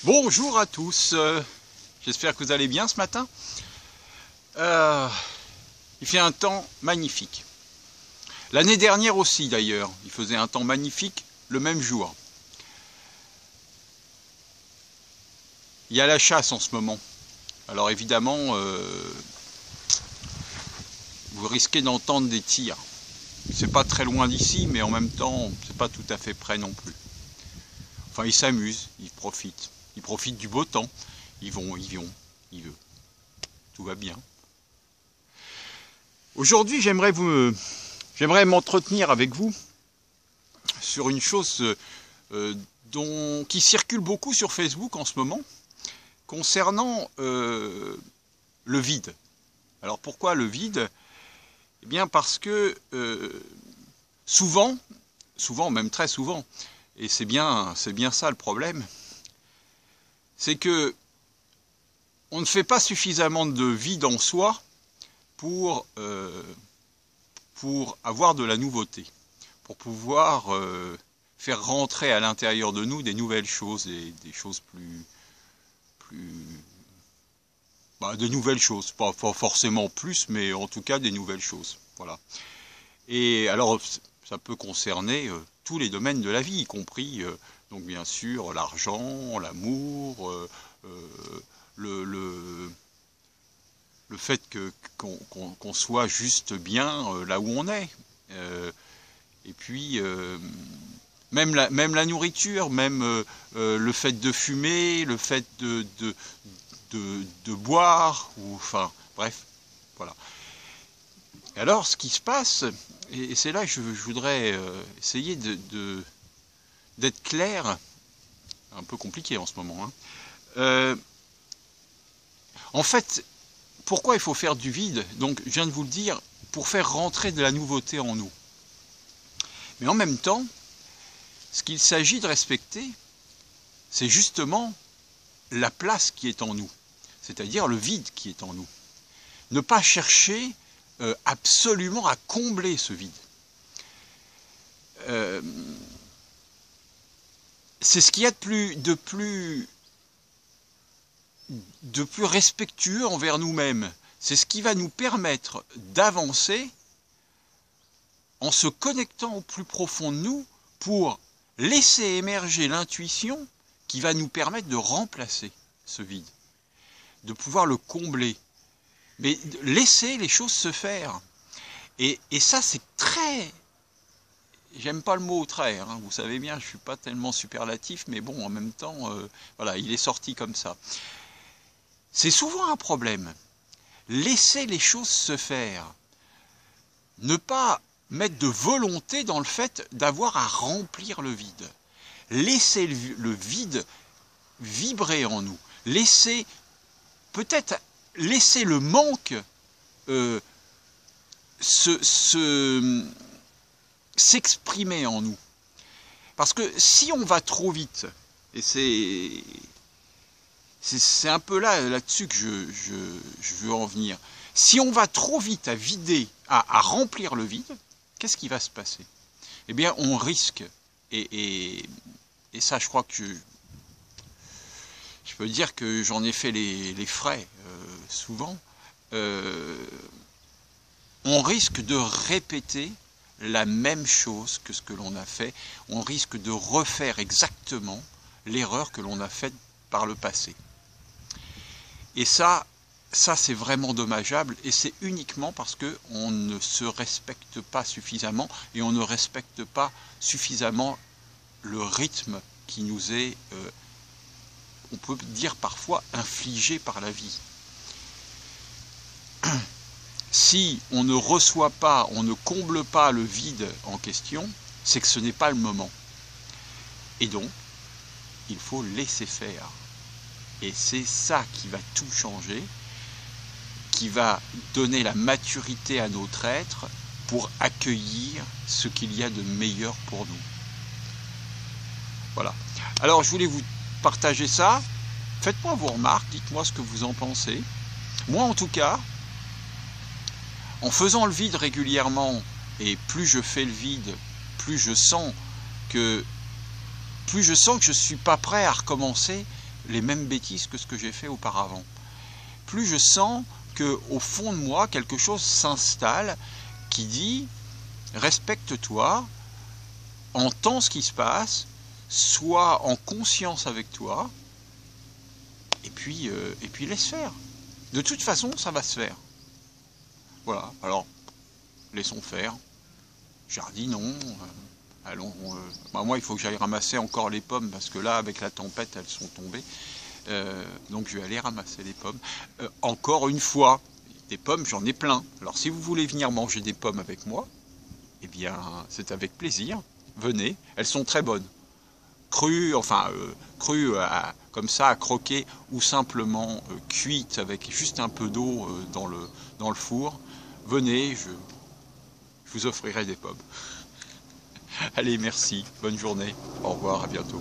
Bonjour à tous, j'espère que vous allez bien ce matin. Il fait un temps magnifique. L'année dernière aussi d'ailleurs, il faisait un temps magnifique le même jour. Il y a la chasse en ce moment. Alors évidemment, vous risquez d'entendre des tirs. C'est pas très loin d'ici, mais en même temps, c'est pas tout à fait près non plus. Enfin, ils s'amusent, ils profitent. Ils profitent du beau temps. Ils vont. Tout va bien. Aujourd'hui, j'aimerais m'entretenir avec vous sur une chose qui circule beaucoup sur Facebook en ce moment, concernant le vide. Alors pourquoi le vide? Eh bien parce que souvent, même très souvent, et c'est bien ça le problème, c'est que on ne fait pas suffisamment de vide en soi pour avoir de la nouveauté, pour pouvoir faire rentrer à l'intérieur de nous des nouvelles choses, des choses de nouvelles choses, pas forcément plus, mais en tout cas des nouvelles choses. Voilà. Et alors, ça peut concerner tous les domaines de la vie, y compris, donc bien sûr, l'argent, l'amour, le fait qu'on soit juste bien là où on est. Et puis, même la nourriture, même le fait de fumer, le fait de boire, ou enfin, bref, voilà. Alors, ce qui se passe, et c'est là que je voudrais essayer d'être clair, un peu compliqué en ce moment, hein. En fait, pourquoi il faut faire du vide? Donc, je viens de vous le dire, pour faire rentrer de la nouveauté en nous. Mais en même temps, ce qu'il s'agit de respecter, c'est justement la place qui est en nous, c'est-à-dire le vide qui est en nous. Ne pas chercher absolument à combler ce vide. C'est ce qu'il y a de plus respectueux envers nous-mêmes. C'est ce qui va nous permettre d'avancer en se connectant au plus profond de nous pour laisser émerger l'intuition qui va nous permettre de remplacer ce vide, de pouvoir le combler. Mais laisser les choses se faire. Et ça, c'est très... J'aime pas le mot très, hein, vous savez bien, je suis pas tellement superlatif, mais bon, en même temps, voilà, il est sorti comme ça. C'est souvent un problème. Laisser les choses se faire. Ne pas mettre de volonté dans le fait d'avoir à remplir le vide. Laisser le vide vibrer en nous. Peut-être laisser le manque s'exprimer en nous. Parce que si on va trop vite, et c'est un peu là-dessus que je veux en venir, si on va trop vite à vider, à remplir le vide, qu'est-ce qui va se passer? Eh bien, on risque, et ça je crois que je peux dire que j'en ai fait les frais souvent, on risque de répéter la même chose que ce que l'on a fait, on risque de refaire exactement l'erreur que l'on a faite par le passé. Et ça c'est vraiment dommageable, et c'est uniquement parce qu'on ne se respecte pas suffisamment, et on ne respecte pas suffisamment le rythme qui nous est, on peut dire parfois, infligé par la vie. Si on ne reçoit pas, on ne comble pas le vide en question, c'est que ce n'est pas le moment. Et donc, il faut laisser faire. Et c'est ça qui va tout changer, qui va donner la maturité à notre être pour accueillir ce qu'il y a de meilleur pour nous. Voilà. Alors, je voulais vous partager ça. Faites-moi vos remarques, dites-moi ce que vous en pensez. Moi, en tout cas, en faisant le vide régulièrement, et plus je fais le vide, plus je sens que je ne suis pas prêt à recommencer, les mêmes bêtises que ce que j'ai fait auparavant. Plus je sens qu'au fond de moi, quelque chose s'installe qui dit « respecte-toi, entends ce qui se passe, sois en conscience avec toi, et puis laisse faire. De toute façon, ça va se faire. » Voilà, alors, laissons faire. Jardinons. Allons, moi, il faut que j'aille ramasser encore les pommes, parce que là, avec la tempête, elles sont tombées. Donc, je vais aller ramasser les pommes. Encore une fois, des pommes, j'en ai plein. Alors, si vous voulez venir manger des pommes avec moi, eh bien, c'est avec plaisir. Venez, elles sont très bonnes. Crues, enfin, crues comme ça, à croquer, ou simplement cuites avec juste un peu d'eau dans le four. Venez, je vous offrirai des pommes. Allez, merci, bonne journée, au revoir, à bientôt.